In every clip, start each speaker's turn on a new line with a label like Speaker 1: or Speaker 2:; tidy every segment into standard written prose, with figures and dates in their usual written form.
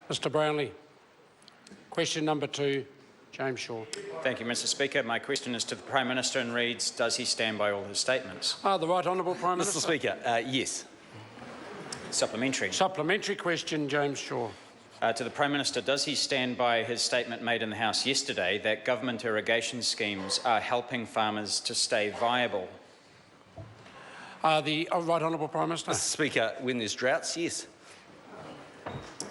Speaker 1: Mr Brownlee. Question number 2, James Shaw.
Speaker 2: Thank you, Mr Speaker. My question is to the Prime Minister and reads, does he stand by all his statements?
Speaker 1: The Right Honourable Prime Minister.
Speaker 3: Mr Speaker, yes.
Speaker 2: Supplementary.
Speaker 1: Supplementary question, James Shaw.
Speaker 2: To the Prime Minister, does he stand by his statement made in the House yesterday that government irrigation schemes are helping farmers to stay viable?
Speaker 1: The Right Honourable Prime Minister.
Speaker 3: Mr Speaker, when there's droughts, yes.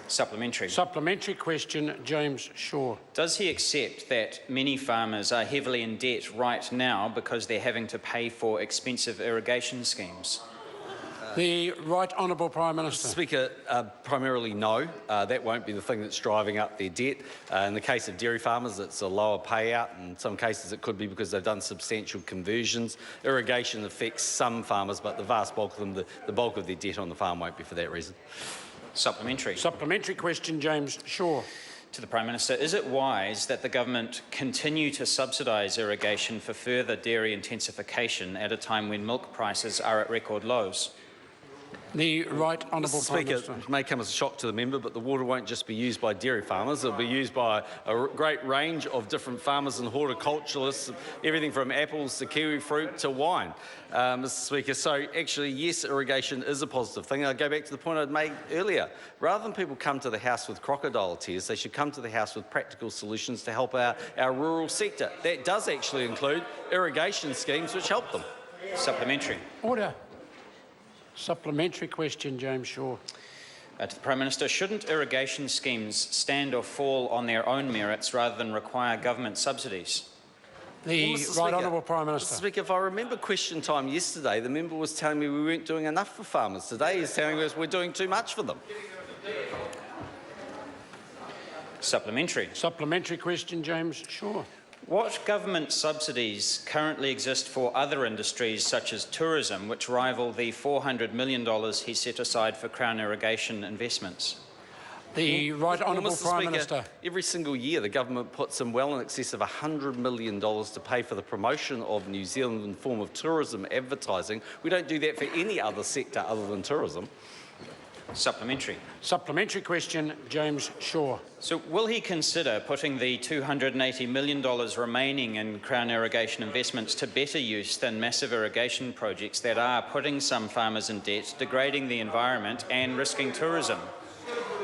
Speaker 2: Supplementary.
Speaker 1: Supplementary question, James Shaw.
Speaker 2: Does he accept that many farmers are heavily in debt right now because they're having to pay for expensive irrigation schemes?
Speaker 1: The Right Honourable Prime Minister.
Speaker 3: Mr Speaker, primarily no. That won't be the thing that's driving up their debt. In the case of dairy farmers, it's a lower payout. In some cases, it could be because they've done substantial conversions. Irrigation affects some farmers, but the vast bulk of them, the bulk of their debt on the farm won't be for that reason.
Speaker 2: Supplementary.
Speaker 1: Supplementary question, James Shaw.
Speaker 2: To the Prime Minister, is it wise that the government continue to subsidise irrigation for further dairy intensification at a time when milk prices are at record lows?
Speaker 1: The Right Honourable Prime Minister.
Speaker 3: Speaker, it may come as a shock to the member, but the water won't just be used by dairy farmers. It'll be used by a great range of different farmers and horticulturalists, everything from apples to kiwi fruit to wine, Mr Speaker. So actually, yes, irrigation is a positive thing. I'll go back to the point I'd made earlier. Rather than people come to the House with crocodile tears, they should come to the House with practical solutions to help our rural sector. That does actually include irrigation schemes which help them.
Speaker 2: Supplementary.
Speaker 1: Order. Supplementary question, James Shaw.
Speaker 2: To the Prime Minister, shouldn't irrigation schemes stand or fall on their own merits rather than require government subsidies?
Speaker 1: The Right Honourable Prime Minister.
Speaker 3: Mr Speaker, if I remember question time yesterday, the member was telling me we weren't doing enough for farmers. Today he's telling us we're doing too much for them.
Speaker 2: Supplementary.
Speaker 1: Supplementary question, James Shaw.
Speaker 2: What government subsidies currently exist for other industries such as tourism, which rival the $400 million he set aside for Crown irrigation investments?
Speaker 1: The Right Honourable Prime Minister.
Speaker 3: Every single year the government puts in well in excess of $100 million to pay for the promotion of New Zealand in the form of tourism advertising. We don't do that for any other sector other than tourism.
Speaker 2: Supplementary.
Speaker 1: Supplementary question, James Shaw.
Speaker 2: So will he consider putting the $280 million remaining in Crown irrigation investments to better use than massive irrigation projects that are putting some farmers in debt, degrading the environment and risking tourism?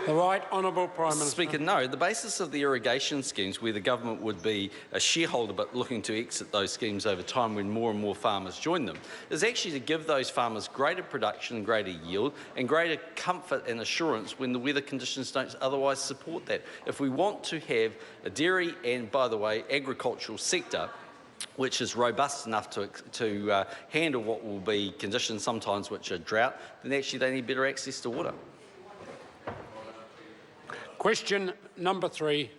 Speaker 1: The Right Honourable Prime Minister.
Speaker 3: Speaker, no. The basis of the irrigation schemes, where the government would be a shareholder but looking to exit those schemes over time when more and more farmers join them, is actually to give those farmers greater production, greater yield and greater comfort and assurance when the weather conditions don't otherwise support that. If we want to have a dairy and, by the way, agricultural sector which is robust enough to handle what will be conditions sometimes which are drought, then actually they need better access to water.
Speaker 1: Question number 3,